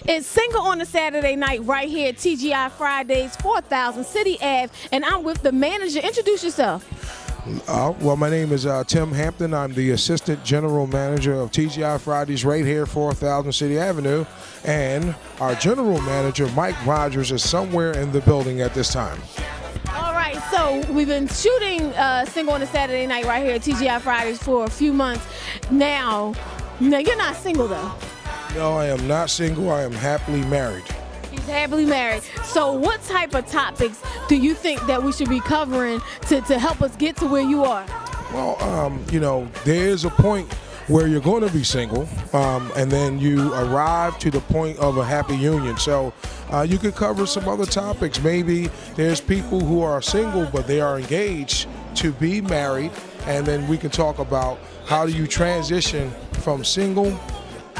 It's Single on a Saturday Night right here at TGI Fridays, 4000 City Ave, and I'm with the manager. Introduce yourself. Well, my name is Tim Hampton. I'm the Assistant General Manager of TGI Fridays right here, 4000 City Avenue. And our General Manager, Mike Rogers, is somewhere in the building at this time. All right, so we've been shooting Single on a Saturday Night right here at TGI Fridays for a few months. Now you're not single, though. No, I am not single. I am happily married. He's happily married. So what type of topics do you think that we should be covering to help us get to where you are? Well, you know, there's a point where you're going to be single, and then you arrive to the point of a happy union. So you could cover some other topics. Maybe there's people who are single, but they are engaged to be married, and then we can talk about how do you transition from single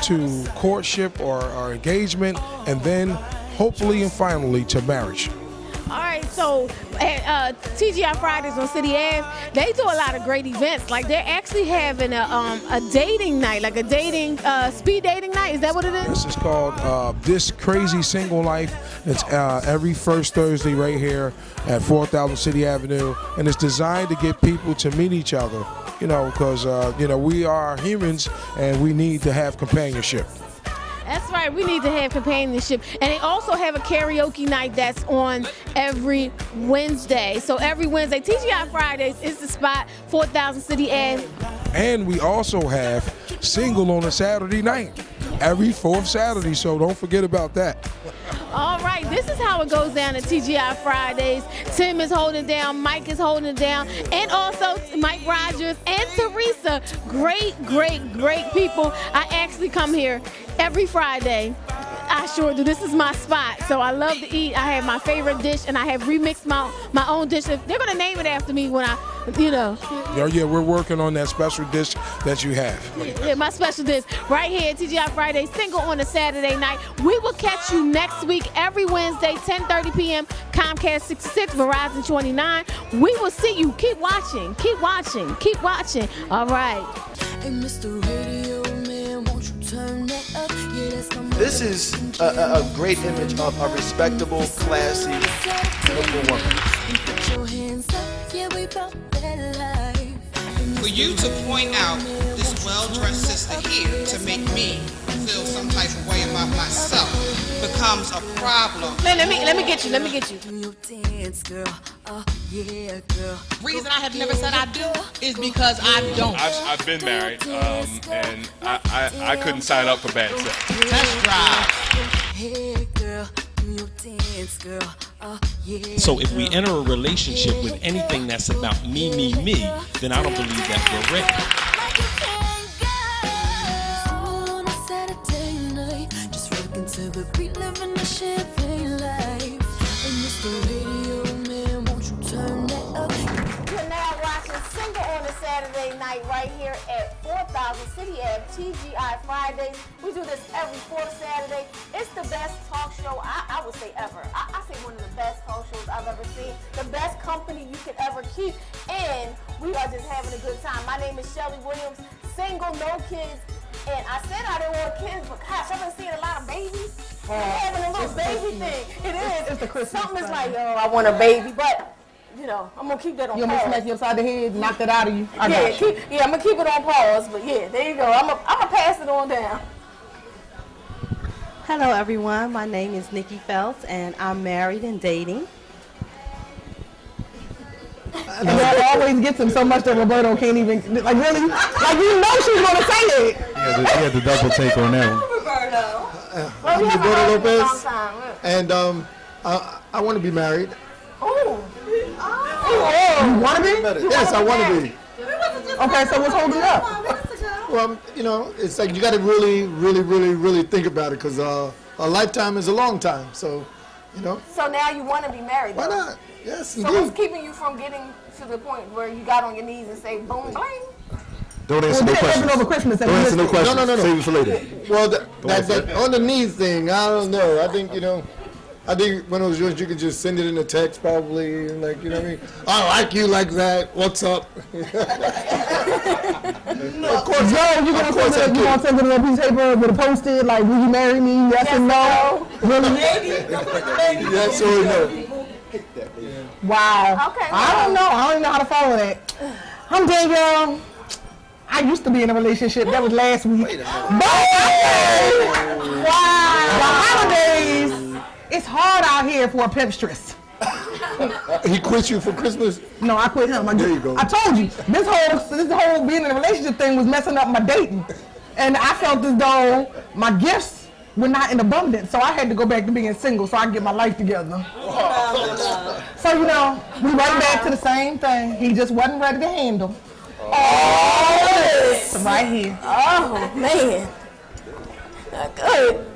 to courtship or engagement, and then hopefully and finally to marriage. All right, so at TGI Fridays on City Ave, they do a lot of great events. Like they're actually having a dating night, like a dating, speed dating night. Is that what it is? This is called This Crazy Single Life. It's every first Thursday right here at 4000 City Avenue, and it's designed to get people to meet each other. You know, because you know, we are humans and we need to have companionship. That's right, we need to have companionship. And they also have a karaoke night that's on every Wednesday. So every Wednesday, TGI Fridays is the spot, 4000 City Ave. And we also have Single on a Saturday night, every fourth Saturday, so don't forget about that. All right, this is how it goes down at TGI Fridays. Tim is holding down, Mike is holding it down, and also Mike Rogers and Teresa. Great, great, great people. I actually come here every Friday. I sure do. This is my spot, so I love to eat. I have my favorite dish, and I have remixed my own dish. They're going to name it after me when I, you know. Yeah, we're working on that special dish that you have. Yeah, my special dish right here at TGI Friday, Single on a Saturday Night. We will catch you next week, every Wednesday, 10:30 p.m., Comcast 66, Verizon 29. We will see you. Keep watching, keep watching, keep watching. All right. Hey, Mr. Radio Man, won't you turn that up? Yeah, that's my This is a great image of a respectable, classy, beautiful woman. Put your hands up, yeah, we bout that life. For you to point out this well-dressed sister here to make me feel some type of way about myself becomes a problem. Let me get you. Do your dance, girl. Oh, yeah, girl. Reason I have never said I do is because I don't. I've been married, and I couldn't sign up for bad sex. Test drive. Hey, girl. Do your dance, girl. Oh, yeah. So if we enter a relationship with anything that's about me, then I don't believe that we're ready. On a Saturday night, just rockin' to the beat, living the champagne life. And Mr. Radio Man, won't you turn that up? You're now watching Single on a Saturday Night right here at 4000 City Ave, TGI Fridays. We do this every fourth Saturday. It's the best talk show, I would say, ever. I say one of the best talk shows I've ever seen. The best company you could ever keep. And we are just having a good time. My name is Shelly Williams, single, no kids. And I said I didn't want kids, but gosh, I've been seeing a lot of babies. Having a little baby thing. It is. It's the Christmas Something is time. like, oh, I want a baby, but you know, I'm gonna keep that on You want me to pause. smack you upside the head, knock that out of you? I Yeah, got you. I'm gonna keep it on pause, but yeah, there you go. I'm gonna pass it on down. Hello everyone, my name is Nikki Phelps and I'm married and dating. And that always gets him so much that Roberto can't even, like really, like you know she's gonna say it. He had the double take on that one. Well, we I'm haven't Roberto heard you in a long Lopez, time. and I want to be married. Oh. You wanna be? Yes, I want to be. Okay, so what's holding up? Well, you know, it's like you got to really think about it, because a lifetime is a long time. So, you know. So now you want to be married, Why though? not? Yes, So indeed. what's keeping you from getting to the point where you got on your knees and say boom, bling? Don't answer no Well, questions. over Christmas and Don't answer no Christmas. questions. No. Save it for later. Well, that on the knees thing, I don't know. I think, you know, I think when it was yours, you could just send it in a text probably, and like, you know what I mean? I like you like that. What's up? Of course, you gonna send it on a piece of paper with a post-it, like, will you marry me? Yes and no. Really? Yes or no? Wow. Okay. I don't even know how to follow that. I'm Danielle. I used to be in a relationship. That was last week. But the holidays, it's hard out here for a pimpstress. He quit you for Christmas? No, I quit him. There you go. I told you, this whole being in a relationship thing was messing up my dating. And I felt as though my gifts were not in abundance, so I had to go back to being single so I can get my life together. So, you know, we right back to the same thing. He just wasn't ready to handle. Oh, right here. Oh, man. Good.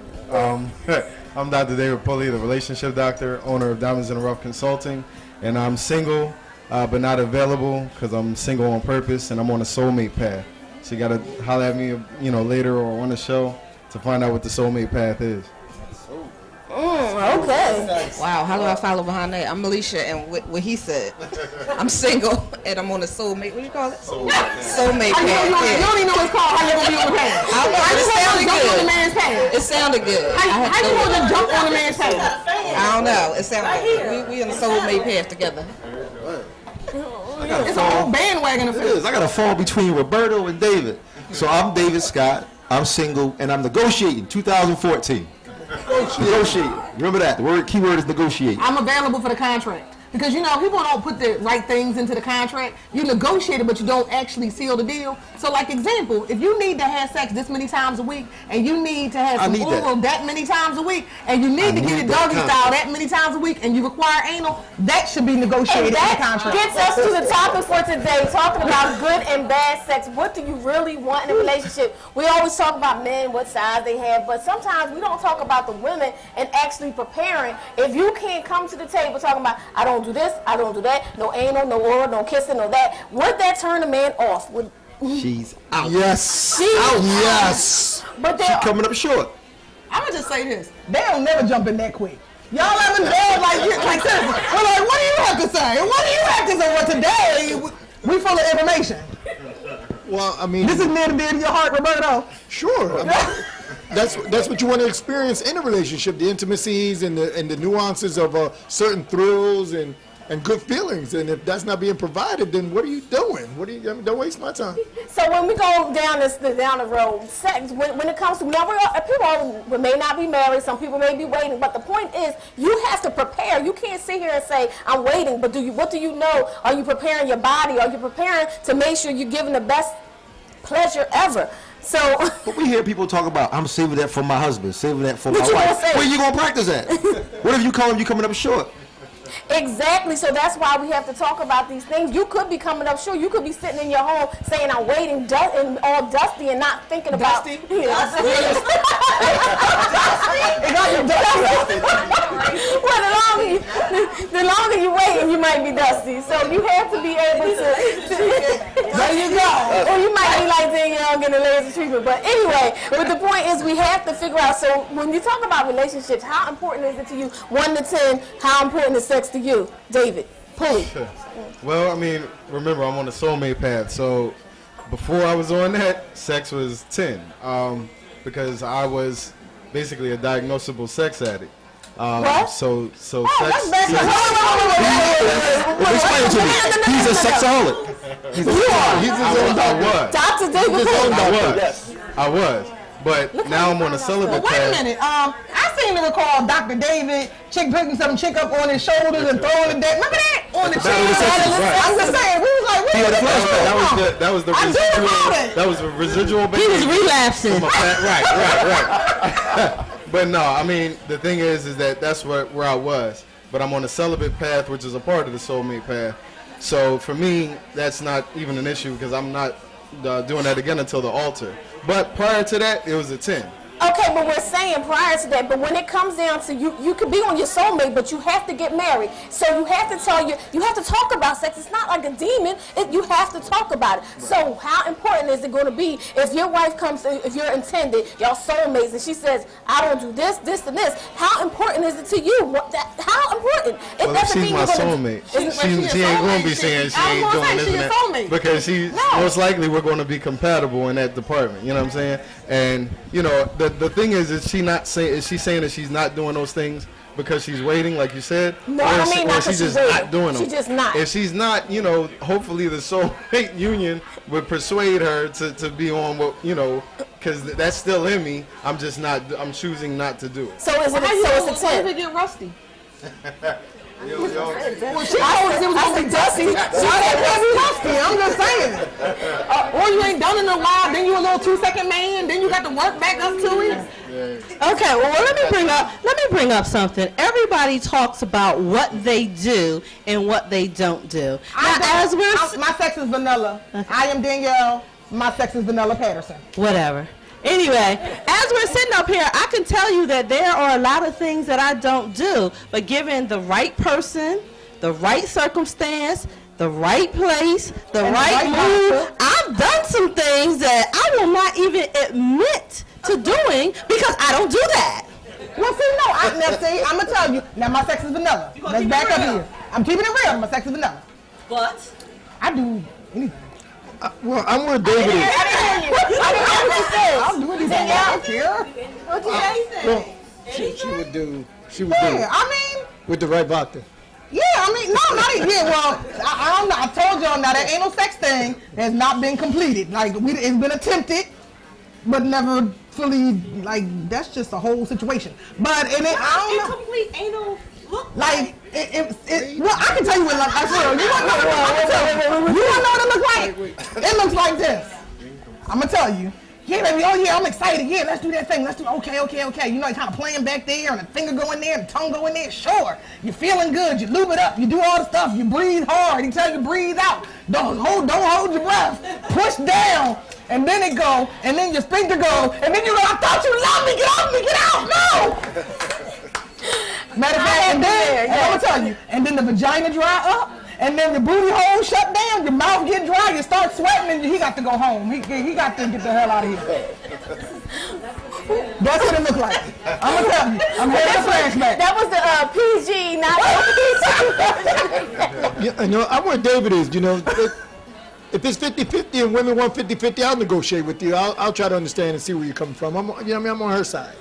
I'm Dr. David Pulley, the relationship doctor, owner of Diamonds in the Rough Consulting, and I'm single, but not available because I'm single on purpose and I'm on a soulmate path. So you gotta holler at me, you know, later or on the show to find out what the soulmate path is. Okay. Wow, how do I follow behind that? I'm Alicia, and what he said. I'm single, and I'm on a soulmate. What do you call it? Soulmate path. You don't even know what it's called. How you gonna be on the path? I don't know. It sounded Jump on the good. man's path. It sounded good. How you gonna jump on the man's path? I don't know. It sounded good. We in the soulmate path together. It's a whole bandwagon effect. It is. I got to fall between Roberto and David. So I'm David Scott. I'm single, and I'm negotiating. 2014. Negotiating. Remember that. The keyword is negotiate. I'm available for the contract. Because, you know, people don't put the right things into the contract. You negotiate it, but you don't actually seal the deal. So, like, example, if you need to have sex this many times a week, and you need to have some oral that many times a week, and you need to get it doggy style that many times a week, and you require anal, that should be negotiated in the contract. Gets us to the topic for today, talking about good and bad sex. What do you really want in a relationship? We always talk about men, what size they have, but sometimes we don't talk about the women and actually preparing. If you can't come to the table talking about, I don't do this, I don't do that, no anal, no oral, no kissing, no that, would that turn a man off? She's out. Yes. She's out. Yes. But she's coming up short. I'm going to just say this. They don't never jump in that quick. Y'all ever know, like seriously, we're like, what do you have to say? What do you have to say? Well, today, we full of information. Well, I mean, this is near and dear to your heart, Roberto. Sure. I mean, that's what you want to experience in a relationship: the intimacies and the nuances of certain thrills and good feelings. And if that's not being provided, then what are you doing? Don't waste my time. So when we go down the road, sex, when it comes to, now people may not be married, some people may be waiting, but the point is you have to prepare. You can't sit here and say, I'm waiting, but what do you know? Are you preparing your body? Are you preparing to make sure you're giving the best pleasure ever? So, but we hear people talk about, I'm saving that for my husband, saving that for my wife. Where you gonna practice that? What if you coming up short? Exactly. So that's why we have to talk about these things. You could be coming up short. You could be sitting in your home saying, I'm waiting, and all dusty and not thinking about. Dusty? Yeah. Well, the longer you wait, you might be dusty. So you have to be able to there you go. Or you might be like Danielle getting a laser treatment. But anyway, but the point is we have to figure out, so when you talk about relationships, how important is it to you? 1 to 10, how important is sex to you? David, Pulley. Well, I mean, remember, I'm on the soulmate path. So before I was on that, sex was 10. Because I was basically a diagnosable sex addict. What? So sex. Explain it to me. He's a sexaholic. He's his own doctor. I was. Dr. David Pulley. I was. But now I'm on a celibate path. Wait a minute. I seem to recall Dr. David picking some chick up on his shoulders and throwing it down. Remember that? On the chair. I'm just saying. We was like, that was the residual. He was relapsing. Right. But no, I mean, the thing is that that's where I was. But I'm on a celibate path, which is a part of the soulmate path. So for me, that's not even an issue because I'm not doing that again until the altar. But prior to that, it was a 10. Okay, but we're saying prior to that, but when it comes down to you could be on your soulmate, but you have to get married. So you have to you have to talk about sex. It's not like a demon. You have to talk about it. So how important is it going to be if your wife comes, if you're intended, y'all soulmates, and she says, I don't do this, this, and this. How important is it to you? How important? It doesn't she's mean my you're soulmate. gonna, She ain't going to be saying she ain't doing this and that. Because most likely we're going to be compatible in that department. You know what I'm saying? And, you know, the thing is she saying that she's not doing those things because she's waiting, like you said? No, I mean not because she's waiting. Not doing them. She's just not. If she's not, you know, hopefully the soulmate union would persuade her to be on what, you know, because that's still in me. I'm choosing not to do it. So it's a 10. What if it get rusty? Yo. Well, she told us it was gonna be dusty. She said it was dusty. I'm just saying. Or you ain't done it in a while, then you a little 2-second man, then you got to work back up to it. Okay, well let me bring up something. Everybody talks about what they do and what they don't do. My sex is vanilla. I am Danielle. My sex is Vanilla Patterson. Whatever. Anyway, as we're sitting up here, I can tell you that there are a lot of things that I don't do, but given the right person, the right circumstance, the right place, the right move, I've done some things that I will not even admit to doing because I don't do that. Well, see, I'm gonna tell you. Now, my sex is vanilla. Let's back up here. I'm keeping it real. My sex is vanilla. But I do anything. Well, I'm where David is. I didn't hear what you said. I'll do anything. I don't care. What you say? She would do it. I mean, with the right vodka. Yeah, I mean, no, not even. Yeah, well, I don't know. I told y'all now that anal sex thing has not been completed. Like, it's been attempted, but never fully. Like, that's just a whole situation. But I don't know. Incomplete anal look like. Well, I can tell you what it looks like. You want to know what it looks like? It looks like this. I'm gonna tell you. Yeah, baby. Oh yeah, I'm excited. Yeah, let's do that thing. Let's do. Okay. You know, you're kind of playing back there, and the finger go in there, and the tongue go in there. Sure, you're feeling good. You lube it up. You do all the stuff. You breathe hard. He tell you breathe out. Don't hold your breath. Push down, and then it go, and then your sphincter go, and then you go. I thought you loved me. Get off me. Get out. No. Matter of fact, and then I'm gonna tell you, and then the vagina dry up, and then the booty hole shut down, your mouth get dry, you start sweating, and he got to go home. He got to get the hell out of here. That's what it looked like. I'm gonna tell you. I'm having a flashback. That was the PG, not Yeah, you know, I'm where David is. You know, if it's 50-50 and women want 50-50, I'll negotiate with you. I'll try to understand and see where you're coming from. I'm on her side.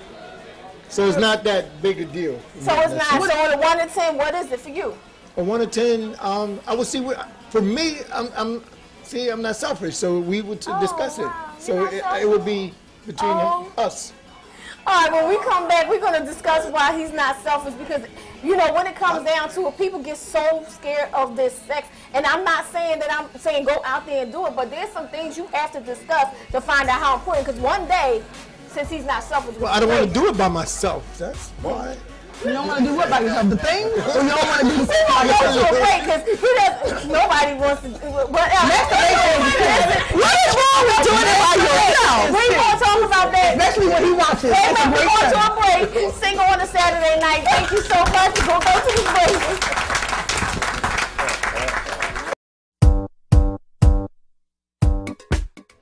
So it's not that big a deal. So it's not. So on a 1 to 10, what is it for you? A 1 to 10, I would see. For me, I'm not selfish, so we would discuss it. So it would be between us. All right, when we come back, we're going to discuss why he's not selfish because, you know, when it comes down to it, people get so scared of this sex. And I'm not saying that I'm saying go out there and do it, but there's some things you have to discuss to find out how important. Because one day, since he's not selfish. Well, I don't want to do it by myself. That's why. You don't want to do what by yourself? The thing? Or you don't want to do the thing by He won't go to a yourself? break because nobody wants to do it. What else? What is wrong with doing it by yourself? We won't talk about that. Especially when he watches. Hey, It's a we're great going to time. a break. Single on a Saturday night. Thank you so much. We'll go to the break.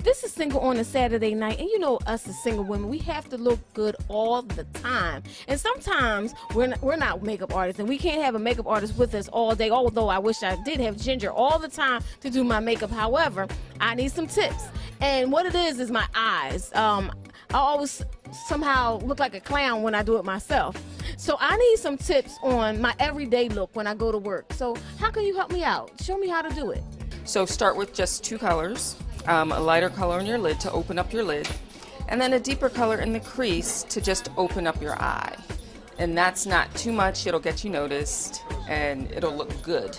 This is Single on a Saturday night, and you know us as single women, we have to look good all the time. And sometimes we're not makeup artists, and we can't have a makeup artist with us all day, although I wish I did have Ginger all the time to do my makeup. However, I need some tips. And what it is my eyes. I always somehow look like a clown when I do it myself. So I need some tips on my everyday look when I go to work. So how can you help me out? Show me how to do it. So start with just 2 colors. A lighter color in your lid to open up your lid, and then a deeper color in the crease to just open up your eye. And that's not too much, it'll get you noticed, and it'll look good.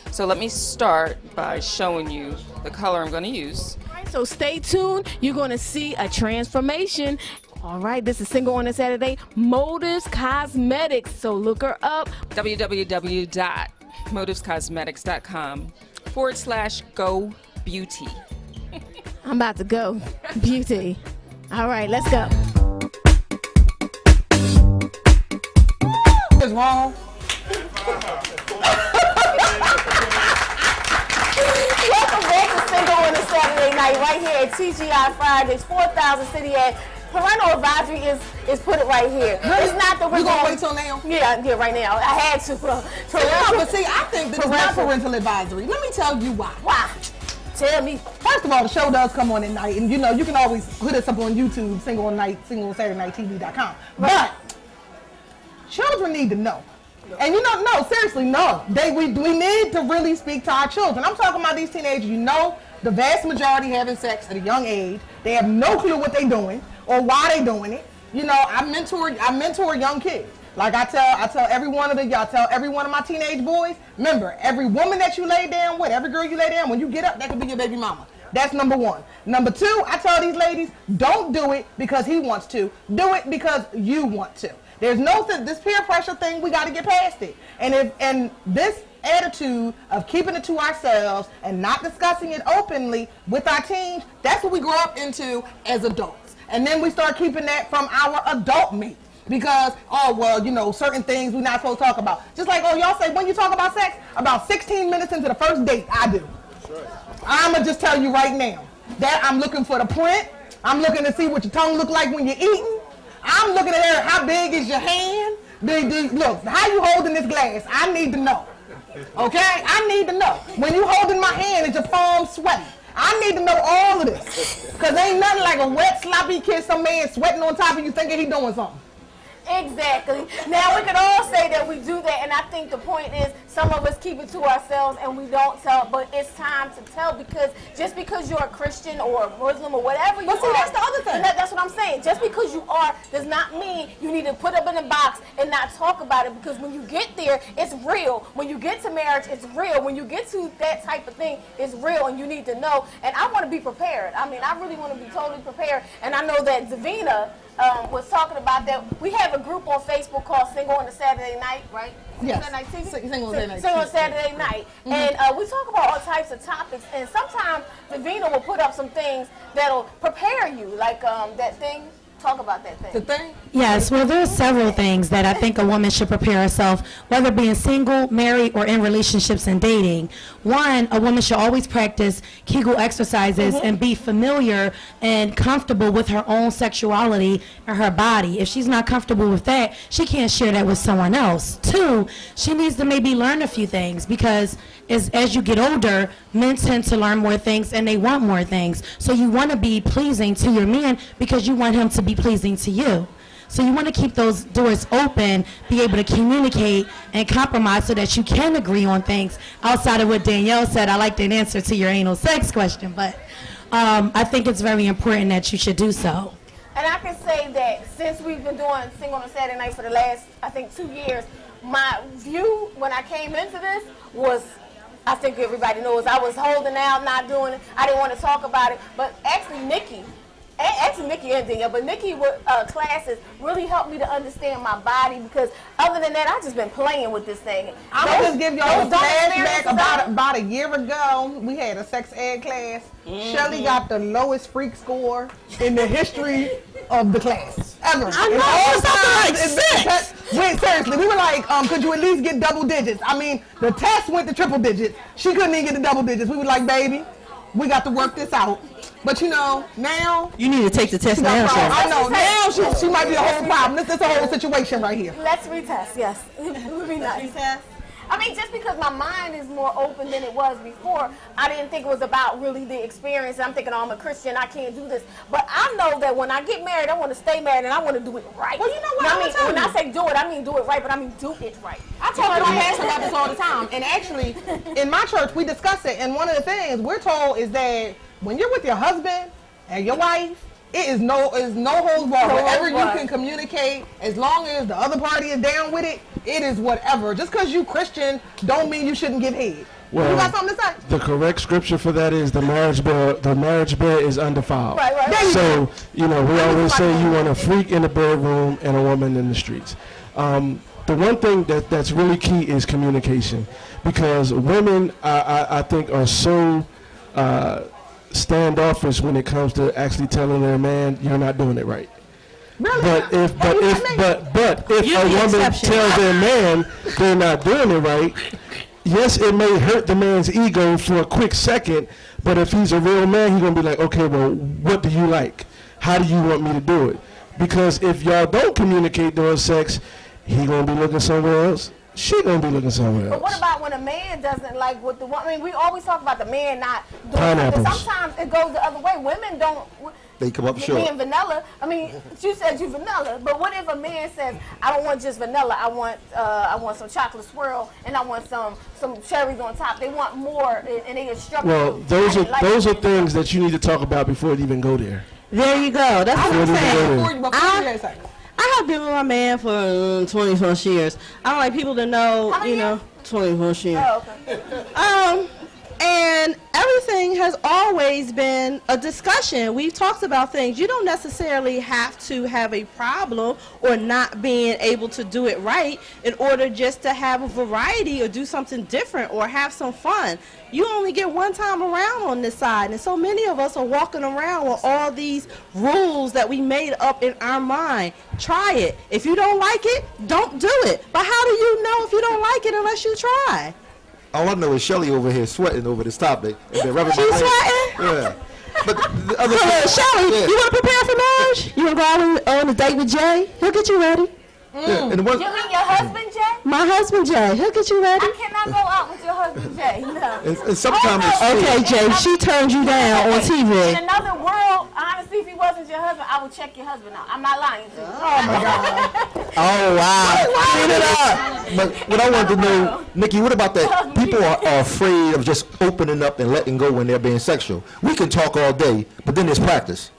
So let me start by showing you the color I'm going to use. All right, so stay tuned, you're going to see a transformation. All right, this is Single on a Saturday, Motives Cosmetics, so look her up. www.motivescosmetics.com/go beauty. I'm about to go. Beauty. All right, let's go. is wrong. Welcome back to Single on a Saturday night right here at TGI Fridays, 4000 City Ave. Parental advisory is put it right here. It's not that we're You gonna wait till now? Yeah, right now. I had to. But see, I think this is not parental advisory. Let me tell you why. Why? Tell me. First of all, the show does come on at night, and you know you can always hit us up on YouTube, Single on SaturdayNightTV.com. But children need to know. And you know, no, seriously, no. We need to really speak to our children. I'm talking about these teenagers. You know, the vast majority having sex at a young age. They have no clue what they're doing or why they're doing it. You know, I mentor young kids. Like I tell every one of my teenage boys, remember, every woman that you lay down with, every girl you lay down, when you get up, that could be your baby mama. That's number one. Number two, I tell these ladies, don't do it because he wants to. Do it because you want to. There's this peer pressure thing, we got to get past it. And this attitude of keeping it to ourselves and not discussing it openly with our teens, that's what we grow up into as adults. And then we start keeping that from our adult mates. Because, oh, well, you know, certain things we're not supposed to talk about. Just like, oh, y'all say when you talk about sex, about 16 minutes into the first date, I do. That's right. I'm going to just tell you right now that I'm looking for the print. I'm looking to see what your tongue look like when you're eating. I'm looking at her, how big is your hand? Look, how you holding this glass? I need to know. Okay? I need to know. When you holding my hand, is your palm sweaty? I need to know all of this. Because ain't nothing like a wet, sloppy kiss, some man sweating on top of you thinking he doing something. Exactly. Now, we could all say that we do that, and I think the point is some of us keep it to ourselves and we don't tell, but it's time to tell, because just because you're a Christian or a Muslim or whatever you are. But see, that's the other thing. That's what I'm saying. Just because you are does not mean you need to put up in a box and not talk about it, because when you get there, it's real. When you get to marriage, it's real. When you get to that type of thing, it's real, and you need to know. And I want to be prepared. I mean, I really want to be totally prepared, and I know that Davina was talking about that. We have a group on Facebook called Single on a Saturday Night, right? Yes. Single on Saturday Night. Mm-hmm. And we talk about all types of topics, and sometimes Davina will put up some things that'll prepare you, like that thing. Talk about that thing. The thing? Yes, well, there's several things that I think a woman should prepare herself, whether being single, married, or in relationships and dating. One, a woman should always practice Kegel exercises and be familiar and comfortable with her own sexuality and her body. If she's not comfortable with that, she can't share that with someone else. Two, she needs to maybe learn a few things, because as you get older, men tend to learn more things and they want more things. So you want to be pleasing to your man because you want him to be pleasing to you. So you want to keep those doors open, be able to communicate and compromise so that you can agree on things outside of what Danielle said. I like that answer to your anal sex question, but I think it's very important that you should do so. And I can say that since we've been doing Single on a Saturday Night for the last, I think, 2 years, my view when I came into this was, I think everybody knows, I was holding out, not doing it. I didn't want to talk about it. But actually, Nikki and Danielle, but Nikki with classes really helped me to understand my body, because other than that, I've just been playing with this thing. I'm going to just give y'all a flashback. About a year ago, we had a sex ed class. Shelly got the lowest freak score in the history of the class ever. I know, something like 6. Wait, seriously, we were like, could you at least get double digits? I mean, the test went to triple digits. She couldn't even get the double digits. We were like, baby, we got to work this out. But you know, now you need to take the test now. I know. Now she might be a whole problem. This is a whole situation right here. Let's retest. Yes, it would be nice. I mean, just because my mind is more open than it was before, I didn't think it was about really the experience. I'm thinking, oh, I'm a Christian, I can't do this. But I know that when I get married, I want to stay married, and I want to do it right. Well, you know what? I mean, when I say do it, I mean do it right, but I mean do it right. I talk to my pastor about this all the time. And actually, in my church, we discuss it. And one of the things we're told is that when you're with your husband and your wife, it is no holds barred. Whatever you can communicate, as long as the other party is down with it, it is whatever. Just because you Christian don't mean you shouldn't give head. Well, you got something to say? The correct scripture for that is the marriage bed is undefiled. Right. So, you know, we always say you want a freak in the bedroom and a woman in the streets. The one thing that's really key is communication, because women, I think, are so standoffish when it comes to actually telling their man you're not doing it right. But if You're a the woman exception. tells their man they're not doing it right, yes, it may hurt the man's ego for a quick second. But if he's a real man, he's gonna be like, okay, well, what do you like? How do you want me to do it? Because if y'all don't communicate during sex, he gonna be looking somewhere else. She gonna be looking somewhere else. But what about when a man doesn't like what the woman? I mean, we always talk about the man not doing Pineapples. something. Sometimes it goes the other way. Women don't. They come up Being short. vanilla. I mean, you said you vanilla, but what if a man says, "I don't want just vanilla. I want some chocolate swirl, and I want some cherries on top." They want more, and they instruct Well, you. those are things that you need to talk about before you even go there. There you go. That's what I'm Before saying. I have been with my man for 20+ years. I don't like people to know, 20+ years. Oh, okay. And everything has always been a discussion. We've talked about things. You don't necessarily have to have a problem or not being able to do it right in order just to have a variety or do something different or have some fun. You only get one time around on this side, and so many of us are walking around with all these rules that we made up in our mind. Try it. If you don't like it, don't do it. But how do you know if you don't like it unless you try? All I know is Shelly over here sweating over this topic. And then rubbing She's my leg. sweating? Yeah. But the other Hello, Shelly, yeah. you want to prepare for marriage? You want to go on a date with Jay? He'll get you ready. Yeah, and the one, You mean your husband, Jay? My husband, Jay. He'll get you ready. I cannot go out with your husband, Jay. No. and sometimes it's Okay, Jay, she turned you down on TV. In another world, honestly, if he wasn't your husband, I would check your husband out. I'm not lying to you. Oh, my God. Oh, wow. Clean it up. But what I wanted to know, Nikki, what about that? People are afraid of just opening up and letting go when they're being sexual. We can talk all day, but then there's practice.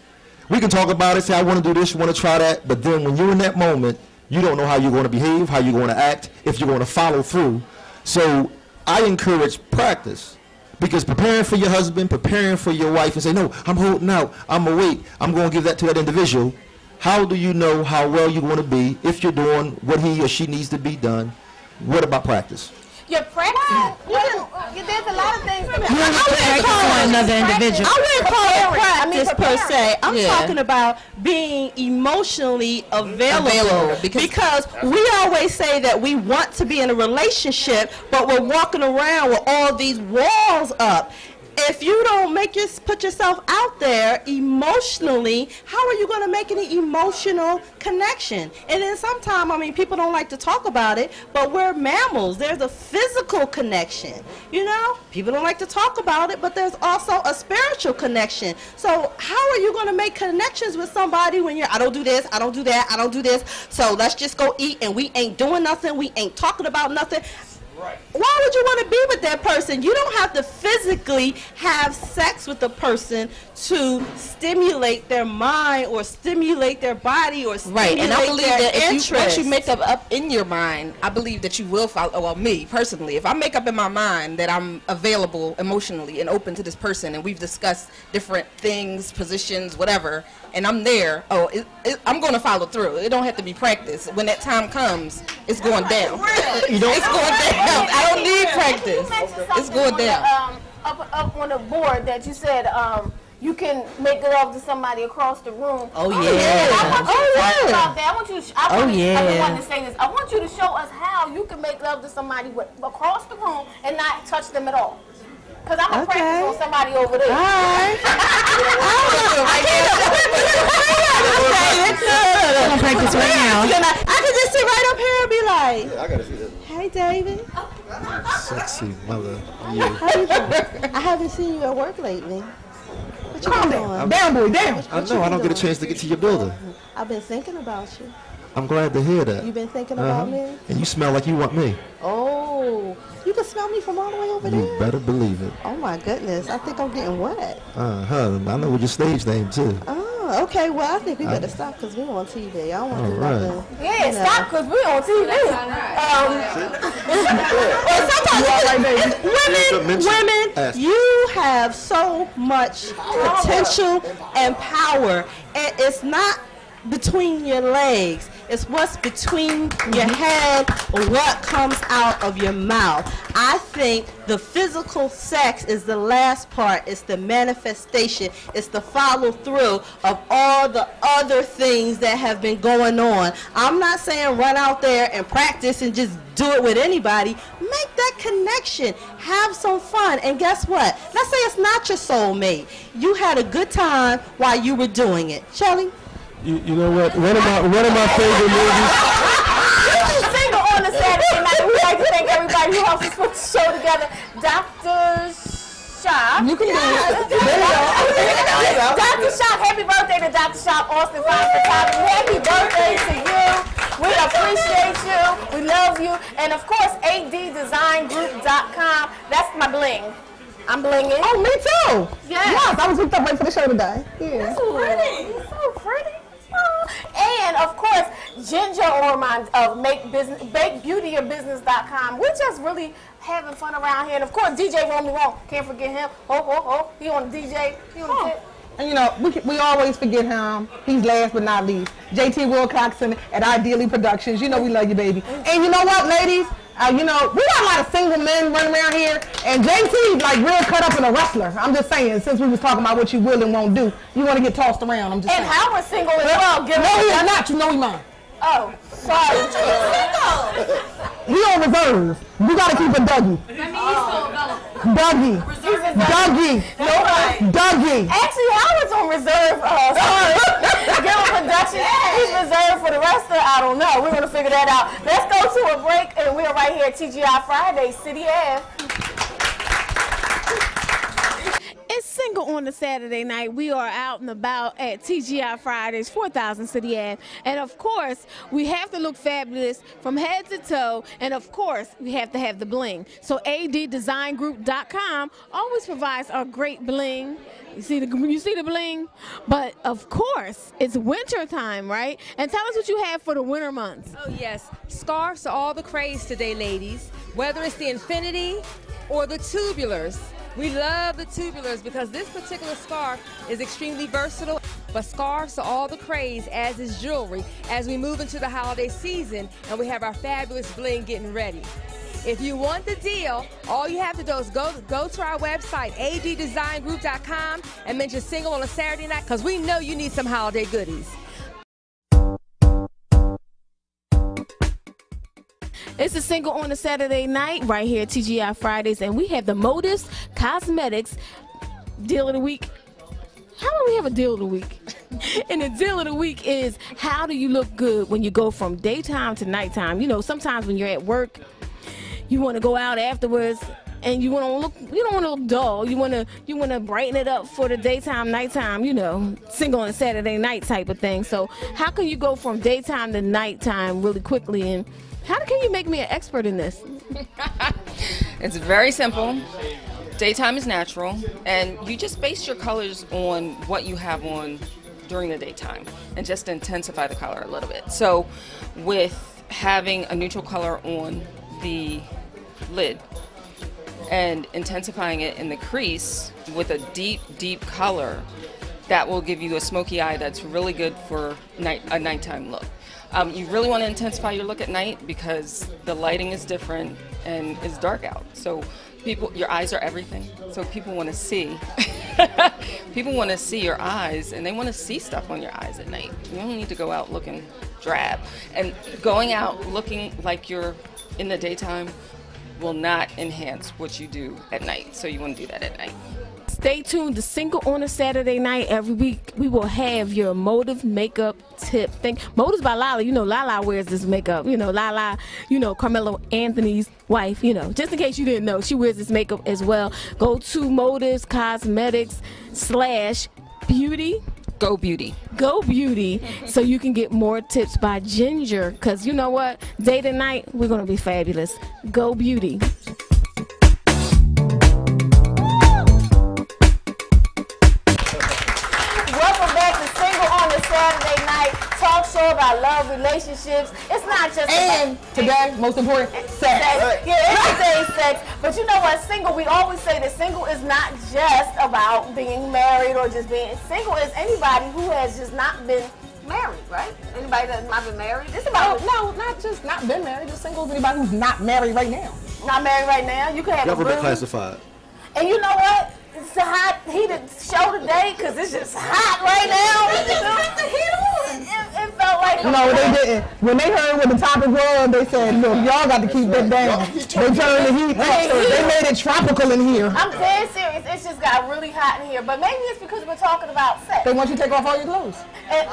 We can talk about it, say, I want to do this, want to try that, but then when you're in that moment, you don't know how you're going to behave, how you're going to act, if you're going to follow through. So I encourage practice. Because preparing for your husband, preparing for your wife, and say, no, I'm holding out, I'm going to wait, I'm going to give that to that individual. How do you know how well you're going to be if you're doing what he or she needs to be done? What about practice? Your practice, there's a lot of things. You have to practice on another individual. I wouldn't call it practice per preparing. se. I'm Yeah. talking about being emotionally available. Because we always say that we want to be in a relationship, but we're walking around with all these walls up. If you don't put yourself out there emotionally, how are you going to make any emotional connection? And then sometimes, I mean, people don't like to talk about it, but we're mammals. There's a physical connection. You know, people don't like to talk about it, but there's also a spiritual connection. So how are you going to make connections with somebody when I don't do this, I don't do that, I don't do this, so let's just go eat and we ain't doing nothing, we ain't talking about nothing. Why would you want to be with that person? You don't have to physically have sex with the person to stimulate their mind or stimulate their body or stimulate Right, and I believe their that if interest. you, once you make up in your mind, I believe that you will follow. Well, me personally, if I make up in my mind that I'm available emotionally and open to this person, and we've discussed different things, positions, whatever, and I'm there, I'm going to follow through. It don't have to be practice. When that time comes, it's going down. You don't. It's going down. I don't need practice. It's going down. Up on the board that you said you can make love to somebody across the room. Oh, yeah. I want you to talk about that. I want you to. I've been wanting to say this. I want you to show us how you can make love to somebody across the room and not touch them at all. Because I'm going to practice on somebody over there. All right. I'm gonna practice right now. I can just sit right up here and be like, I gotta see that. hey, David. Sexy mother. How you doing? I haven't seen you at work lately. What you doing? Down, boy, down. I know I don't get a chance to get to your building. I've been thinking about you. I'm glad to hear that. You been thinking about me? And you smell like you want me. Oh, you can smell me from all the way over there? You better believe it. Oh, my goodness. I think I'm getting wet. I know your stage name too. Oh, okay. Well, I think we better stop because we're on TV. I don't want to do All nothing. Yeah, stop because we're on TV. Women, you have so much potential and power, and it's not between your legs. It's what's between your head or what comes out of your mouth. I think the physical sex is the last part. It's the manifestation. It's the follow through of all the other things that have been going on. I'm not saying run out there and practice and just do it with anybody. Make that connection. Have some fun. And guess what? Let's say it's not your soulmate. You had a good time while you were doing it. Shelly? You know what? One of my favorite movies. Single on a Saturday night. We'd like to thank everybody who helps us put the show together. Dr. Shop. You can do it. Dr. Shop, happy birthday to Dr. Shop, Austin Fine Photography. Happy birthday to you. We appreciate you. We love you. And of course, ADDesignGroup.com. That's my bling. I'm blinging. Oh, me too. Yes. I was hooked up right for the show today. Yeah. That's pretty. You're so pretty. And of course, Ginger Ormond of MakeBeautyYourBusiness.com. We're just really having fun around here. And of course, DJ Romy Wong. Can't forget him. He on the DJ. He on the tip. And you know, we always forget him. He's last but not least. JT Wilcoxon at Ideally Productions. You know we love you, baby. And you know what, ladies? You know, we got a lot of single men running around here, and JT like real cut up in a wrestler. I'm just saying, since we was talking about what you will and won't do, you want to get tossed around. I'm just saying. And Howard's single as well. No, he's not. You know he mine. Oh, sorry. He on reserve. We gotta keep it Dougie. Dougie. Dougie. Actually, Howard's on reserve. Give him production. He's reserved for the rest of I don't know. We're gonna figure that out. Let's go to a break, and we're right here at TGI Friday, City Ave. It's Single on a Saturday night. We are out and about at TGI Fridays, 4000 City Ave. And of course, we have to look fabulous from head to toe. And of course, we have to have the bling. So ADDesignGroup.com always provides a great bling. You see the bling? But of course, it's winter time, right? And tell us what you have for the winter months. Oh yes, scarves are all the craze today, ladies. Whether it's the infinity or the tubulars. We love the tubulars because this particular scarf is extremely versatile, but scarves are all the craze, as is jewelry, as we move into the holiday season and we have our fabulous bling getting ready. If you want the deal, all you have to do is go to our website, ADDesignGroup.com, and mention Single on a Saturday night, because we know you need some holiday goodies. It's a Single on a Saturday night right here at TGI Fridays, and we have the Modus Cosmetics Deal of the Week. How do we have a Deal of the Week? And the Deal of the Week is, how do you look good when you go from daytime to nighttime? You know, sometimes when you're at work, you want to go out afterwards, and you don't want to look dull. You want to brighten it up for the daytime, nighttime, you know, Single on a Saturday night type of thing. So how can you go from daytime to nighttime really quickly, and how can you make me an expert in this? It's very simple. Daytime is natural, and you just base your colors on what you have on during the daytime and just intensify the color a little bit. So with having a neutral color on the lid and intensifying it in the crease with a deep color, that will give you a smoky eye that's really good for a nighttime look. You really want to intensify your look at night because the lighting is different and it's dark out. So your eyes are everything. So people want to see. People want to see your eyes, and they want to see stuff on your eyes at night. You don't need to go out looking drab. And going out looking like you're in the daytime will not enhance what you do at night. So you want to do that at night. Stay tuned to Single on a Saturday night. Every week we will have your Motive makeup tip. Motive's by Lala. You know Lala wears this makeup. You know Lala, you know Carmelo Anthony's wife. You know, just in case you didn't know, she wears this makeup as well. Go to Motive's Cosmetics/beauty. Go Beauty. Go Beauty, so you can get more tips by Ginger. Because you know what? Day to night, we're going to be fabulous. Go Beauty. Welcome back to Single on a Saturday night talk show about love, relationships. It's not just today, most important, sex. Yeah, it's today's sex. But you know what? Single, we always say that single is not just about being married or just being single. Is anybody who has just not been married, right? Anybody that might be married? It's about no, not been married, just single. Anybody who's not married right now. Not married right now. You can have Government a classified. And you know what? It's hot. He didn't show today because it's just hot right now. It felt like no, they didn't. When they heard what the topic was, they said, "Look, y'all got to keep that down." They turned the heat up, so they made it tropical in here. I'm dead serious. It's just got really hot in here, but maybe it's because we're talking about sex. They want you to take off all your clothes. And,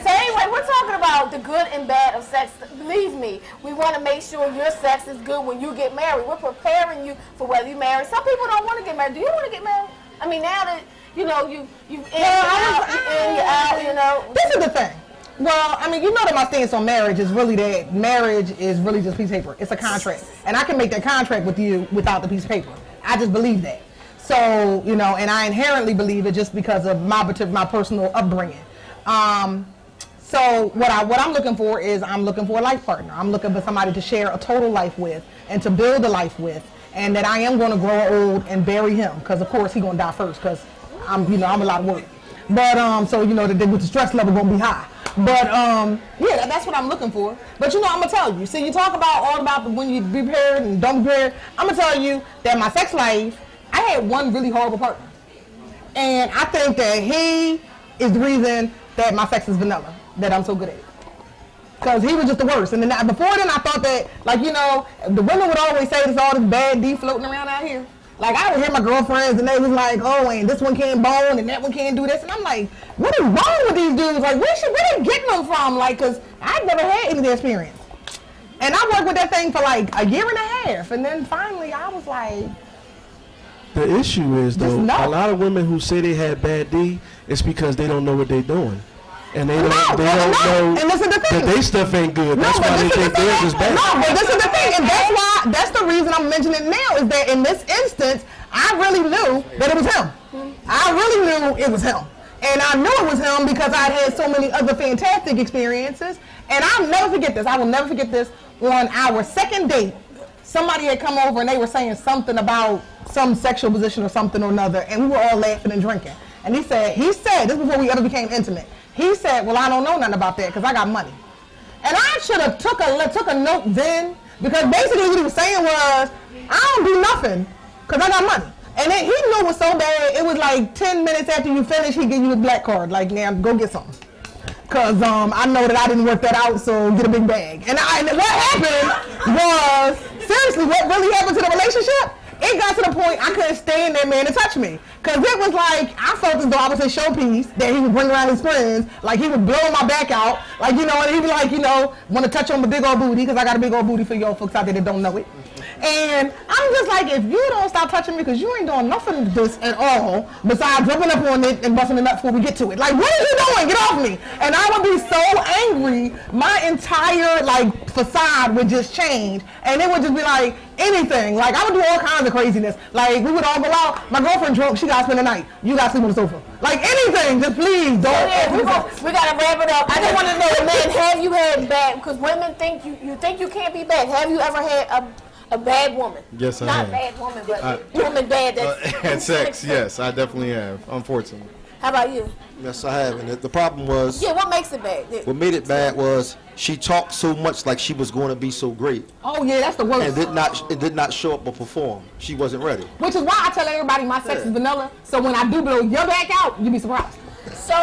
so anyway, we're talking about the good and bad of sex. Believe me, we want to make sure your sex is good when you get married. We're preparing you for whether you marry. Some people don't want to get married. Do you want to get married? I mean, now that you know you in, you're out, you know. This is the thing. Well, I mean, you know that my stance on marriage is really that marriage is really just a piece of paper. It's a contract, and I can make that contract with you without the piece of paper. I just believe that. So, you know, and I inherently believe it just because of my personal upbringing. So what I'm looking for is I'm looking for a life partner. I'm looking for somebody to share a total life with and to build a life with, and that I am going to grow old and bury him because of course he's going to die first because I'm a lot of work. But so you know that with the stress level going to be high. But yeah, that's what I'm looking for. But you know, I'm gonna tell you. See, you talk about all about when you be prepared and don't be prepared. I'm gonna tell you that my sex life, I had one really horrible partner, and I think that he is the reason that my sex is vanilla. That I'm so good at it. Because he was just the worst. And then before then I thought that, like, you know, the women would always say there's all this bad D floating around out here. Like, I would hear my girlfriends and they was like, oh, and this one can't bone and that one can't do this. And I'm like, what is wrong with these dudes? Like, where they getting them from? Like, because I've never had any of the experience. And I worked with that thing for like a year and a half. And then finally I was like, the issue is, though, no. a lot of women who say they had bad D, it's because they don't know what they're doing. And they don't know and this is the thing. that they stuff ain't good. That's why they think theirs is bad. No, but this is the thing, and that's the reason I'm mentioning it now, is that in this instance, I really knew that it was him. I really knew it was him. And I knew it was him because I'd had so many other fantastic experiences. And I'll never forget this. I will never forget this. On our second date, somebody had come over and they were saying something about some sexual position or something or another, and we were all laughing and drinking. And he said, this before we ever became intimate. He said, well, I don't know nothing about that because I got money. And I should have took a note then, because basically what he was saying was, I don't do nothing because I got money. And then he knew it was so bad, it was like 10 minutes after you finish, he give you a black card, like, now go get something. Because I know that I didn't work that out, so get a big bag. And what happened was, seriously, what really happened to the relationship? It got to the point I couldn't stand that man to touch me. Because it was like, I felt as though I was a showpiece that he would bring around his friends. Like, he would blow my back out. Like, you know, and he'd be like, you know, want to touch on the big old booty, because I got a big old booty for y'all folks out there that don't know it. And I'm just like, if you don't stop touching me, because you ain't doing nothing to this at all, besides rubbing up on it and busting it up before we get to it. Like, what are you doing? Get off me. And I would be so angry, my entire, like, facade would just change. And it would just be like, anything. Like, I would do all kinds of craziness. Like, we would all go out. My girlfriend drunk, she got to spend the night. You got to sleep on the sofa. Like, anything. Just please don't. We got to wrap it up. I just want to know, man, have you had bad, because women think you think you can't be bad. Have you ever had a bad woman? Yes, I Not have. bad woman, but woman bad. Had sex, yes, I definitely have, unfortunately. How about you? Yes, I have. And the problem was, Yeah, what makes it bad? what made it bad was she talked so much like she was going to be so great. Oh, yeah, that's the worst. And did not show up or perform. She wasn't ready. Which is why I tell everybody my sex is vanilla. So when I do blow your back out, you be surprised. So,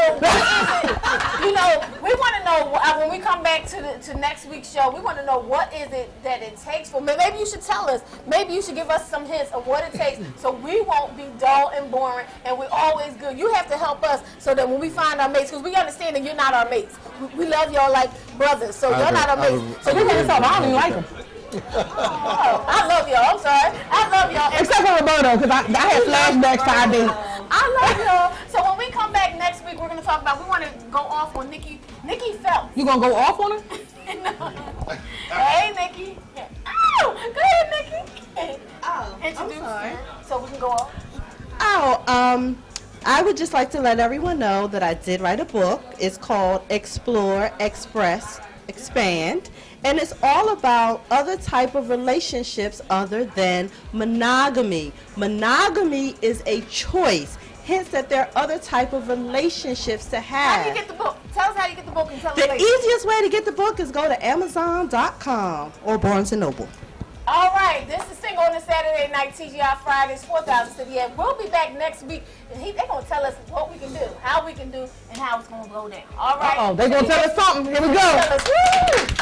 you know, we want to know, when we come back to next week's show, we want to know what is it that it takes for, maybe you should tell us, maybe you should give us some hints of what it takes so we won't be dull and boring and we're always good. You have to help us so that when we find our mates, because we understand that you're not our mates. We love y'all like brothers, so you're not our mates. So we can't stop. I don't even like them. Oh, I love y'all. I'm sorry. I love y'all. Except for Roberto, because I had flashbacks to our date. I love y'all. So when we come back next week, we're going to talk about, we want to go off on Nikki Phelps. You going to go off on her? No. Hey, Nikki. Oh, go ahead, Nikki. Oh, introduce her so we can go off. I would just like to let everyone know that I did write a book. It's called Explore, Express, Expand. And it's all about other type of relationships other than monogamy. Monogamy is a choice. hints that there are other type of relationships to have. How do you get the book? Tell us how you get the book and tell us The later. easiest way to get the book is go to Amazon.com or Barnes & Noble. All right, this is Single on a Saturday Night, TGI Fridays, 4000 City Ave. We'll be back next week, and they're going to tell us what we can do, how we can do, and how it's going to go down. All right? They're going to tell us something. Here we go. Tell us, woo!